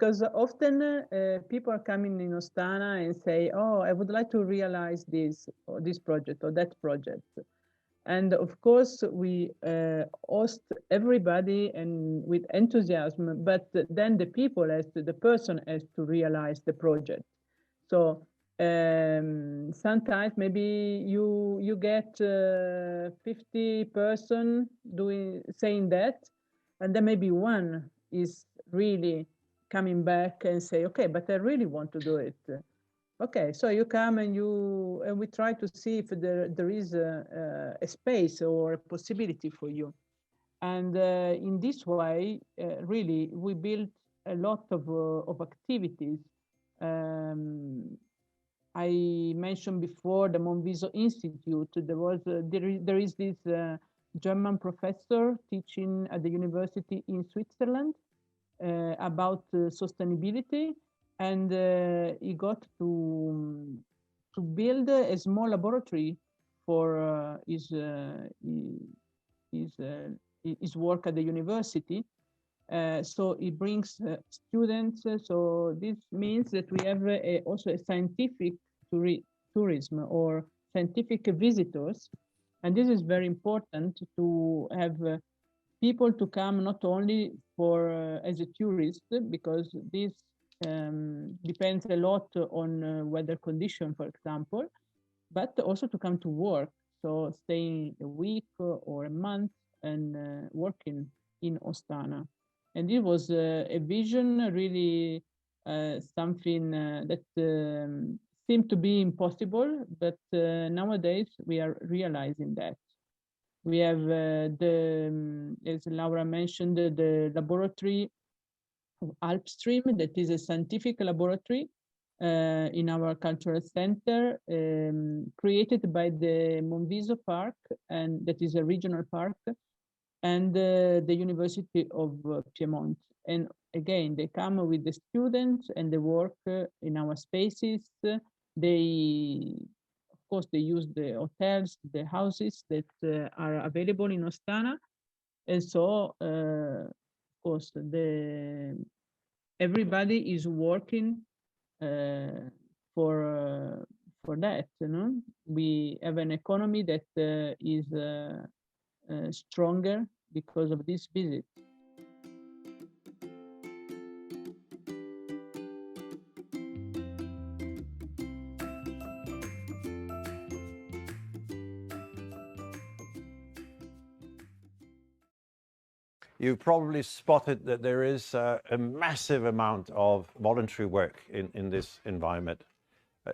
because often people are coming in Ostana and say, oh, I would like to realize this or this project or that project. And of course, we host everybody and with enthusiasm, but then the person has to realize the project. So sometimes maybe you get 50 person saying that, and then maybe one is really coming back and say, okay, but I really want to do it. Okay, so you come and we try to see if there is a space or a possibility for you. And in this way, really, we built a lot of activities. I mentioned before the Monviso Institute. There is this German professor teaching at the university in Switzerland about sustainability, and he got to build a small laboratory for his work at the university. So it brings students. So this means that we have also a scientific tourism or scientific visitors. And this is very important to have people to come not only for as a tourist, because this depends a lot on weather condition, for example, but also to come to work. So staying a week or a month and working in Ostana. And it was a vision, really something that seemed to be impossible, but nowadays we are realizing that. We have as Laura mentioned, the laboratory of Alpstream, that is a scientific laboratory in our cultural center, created by the Monviso Park, and that is a regional park, and the University of Piedmont. And again, they come with the students and they work in our spaces. Of course, they use the hotels, the houses that are available in Ostana. And so, of course, everybody is working for that. You know, we have an economy that is stronger because of this visit. You've probably spotted that there is a massive amount of voluntary work in this environment,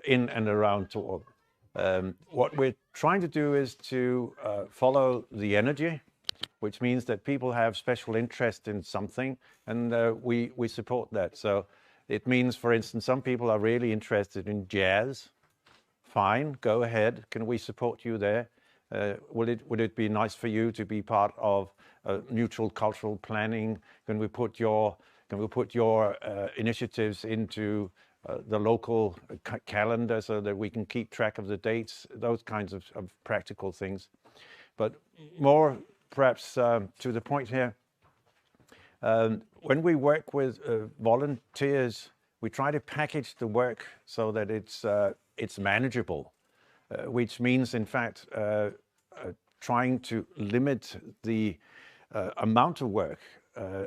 in and around Torp. What we're trying to do is to follow the energy, which means that people have special interest in something, and we support that. So it means, for instance, some people are really interested in jazz. Fine, go ahead. Can we support you there? Would it be nice for you to be part of neutral cultural planning? Can we put your initiatives into the local calendar so that we can keep track of the dates? Those kinds of practical things. But more perhaps to the point here, when we work with volunteers, we try to package the work so that it's manageable, which means, in fact, trying to limit the amount of work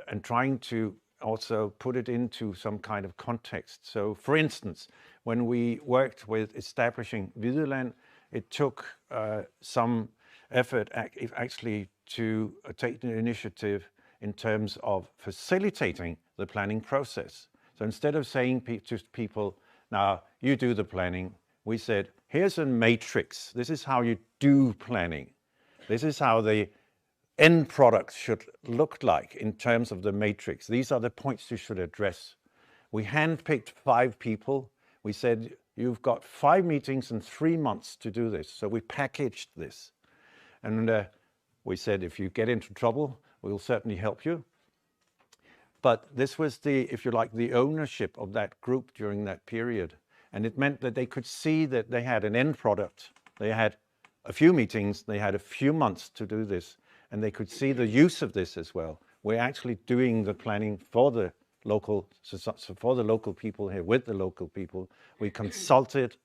and trying to also put it into some kind of context. So, for instance, when we worked with establishing Videland, it took some effort actually to take the initiative in terms of facilitating the planning process. So instead of saying to people, now you do the planning, we said, here's a matrix. This is how you do planning. This is how the end product should look like in terms of the matrix. These are the points you should address. We handpicked 5 people. We said, you've got 5 meetings and 3 months to do this. So we packaged this. And we said, if you get into trouble, we'll certainly help you. But this was if you like, the ownership of that group during that period. And it meant that they could see that they had an end product. They had a few meetings, they had a few months to do this, and they could see the use of this as well. We're actually doing the planning for the local, so for the local people here, with the local people. We consulted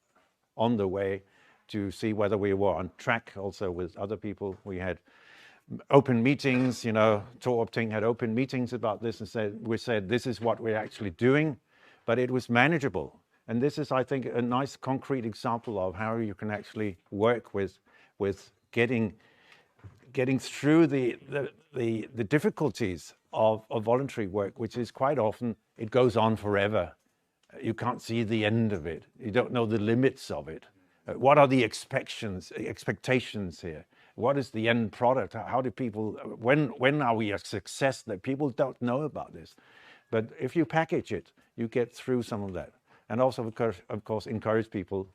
on the way to see whether we were on track also with other people. We had open meetings, you know, Torupting had open meetings about this and we said, this is what we're actually doing, but it was manageable. And this is, I think, a nice concrete example of how you can actually work with getting through the difficulties of voluntary work, which is quite often, it goes on forever. You can't see the end of it. You don't know the limits of it. What are the expectations here? What is the end product? How do people, when are we a success? That people don't know about this. But if you package it, you get through some of that. And also, of course, encourage people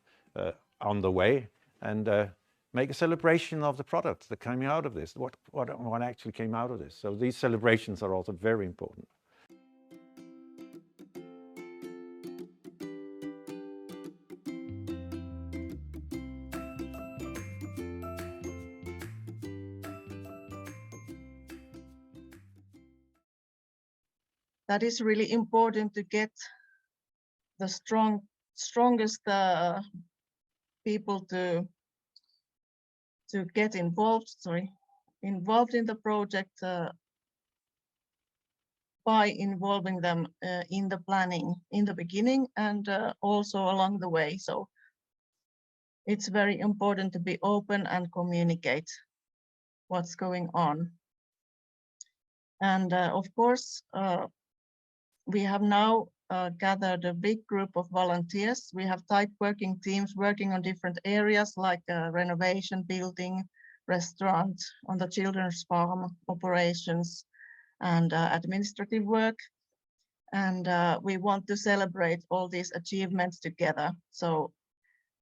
on the way and make a celebration of the product that came out of this, what actually came out of this. So these celebrations are also very important. That is really important to get the strongest people to get involved in the project by involving them in the planning in the beginning and also along the way. So it's very important to be open and communicate what's going on. And of course, we have now gathered a big group of volunteers. We have tight working teams working on different areas like renovation, building, restaurant, on the children's farm, operations, and administrative work. And we want to celebrate all these achievements together. So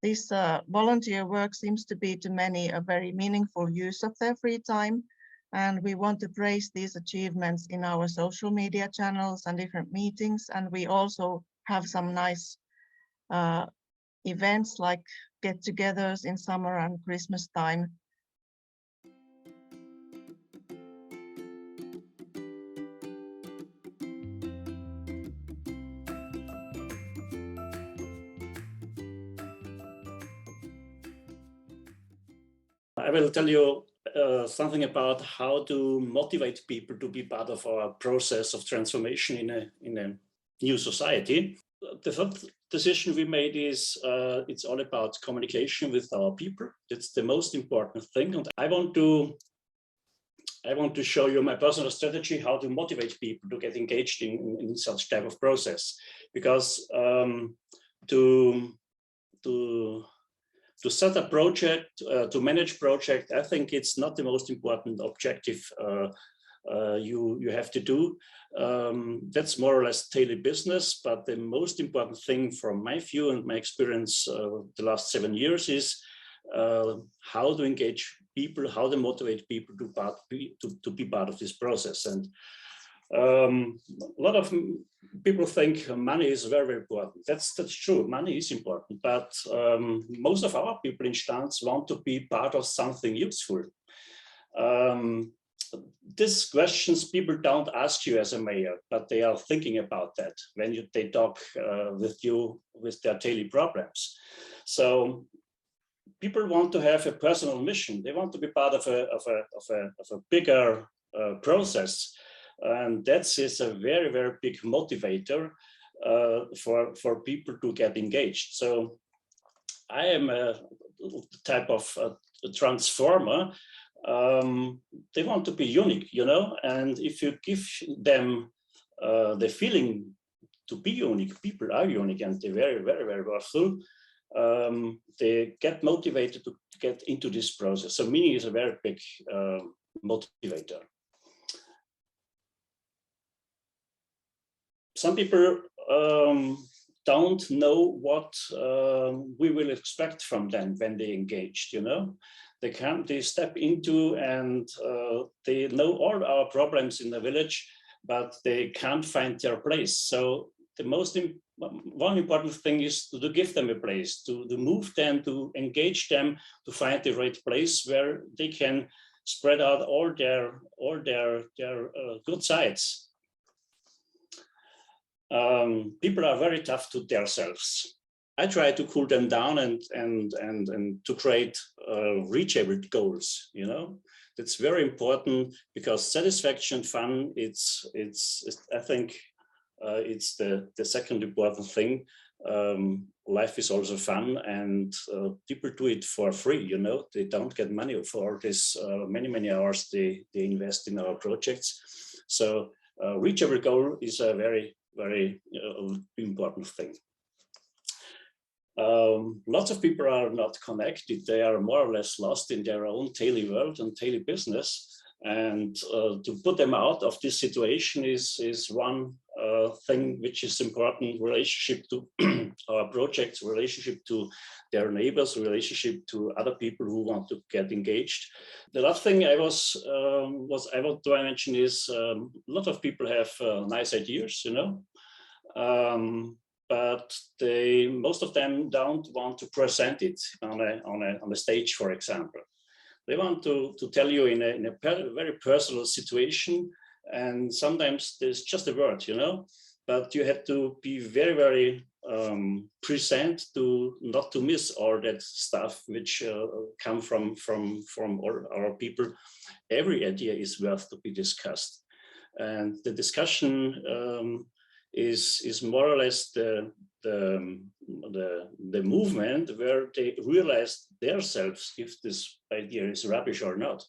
this volunteer work seems to be to many a very meaningful use of their free time. And we want to praise these achievements in our social media channels and different meetings. And we also have some nice events like get-togethers in summer and Christmas time. I will tell you something about how to motivate people to be part of our process of transformation in a new society. The first decision we made is it's all about communication with our people. It's the most important thing. And I want to show you my personal strategy, how to motivate people to get engaged in such type of process. Because to set a project, to manage project, I think it's not the most important objective you have to do. That's more or less daily business, but the most important thing from my view and my experience the last 7 years is how to engage people, how to motivate people to be part of this process. And a lot of people think money is very, very important. That's true, money is important, but most of our people in Stans want to be part of something useful. These questions people don't ask you as a mayor, but they are thinking about that when they talk with you with their daily problems. So people want to have a personal mission. They want to be part of a bigger process. And that is a very, very big motivator for people to get engaged. So I am a type of transformer. They want to be unique, you know, and if you give them the feeling to be unique, people are unique and they're very, very, very powerful. They get motivated to get into this process. So meaning is a very big motivator. Some people don't know what we will expect from them when they engaged, you know. They step into and they know all our problems in the village, but they can't find their place. So the one important thing is to give them a place, to move them, to engage them, to find the right place where they can spread out all their good sides. people are very tough to themselves. I try to cool them down and to create reachable goals. You know, that's very important, because satisfaction, fun, it's I think it's the second important thing. Life is also fun, and people do it for free. You know, they don't get money for this many hours they invest in our projects. So reachable goal is a very important thing. Lots of people are not connected. They are more or less lost in their own daily world and daily business. And to put them out of this situation is one thing which is important: relationship to our projects, relationship to their neighbors, relationship to other people who want to get engaged. The last thing I want to mention is a lot of people have nice ideas, you know. But most of them don't want to present it on a stage, for example. They want to tell you in a very personal situation, and sometimes there's just a word, you know. But you have to be very present to not to miss all that stuff which come from all our people. Every idea is worth to be discussed, and the discussion is more or less the movement where they realize themselves if this idea is rubbish or not.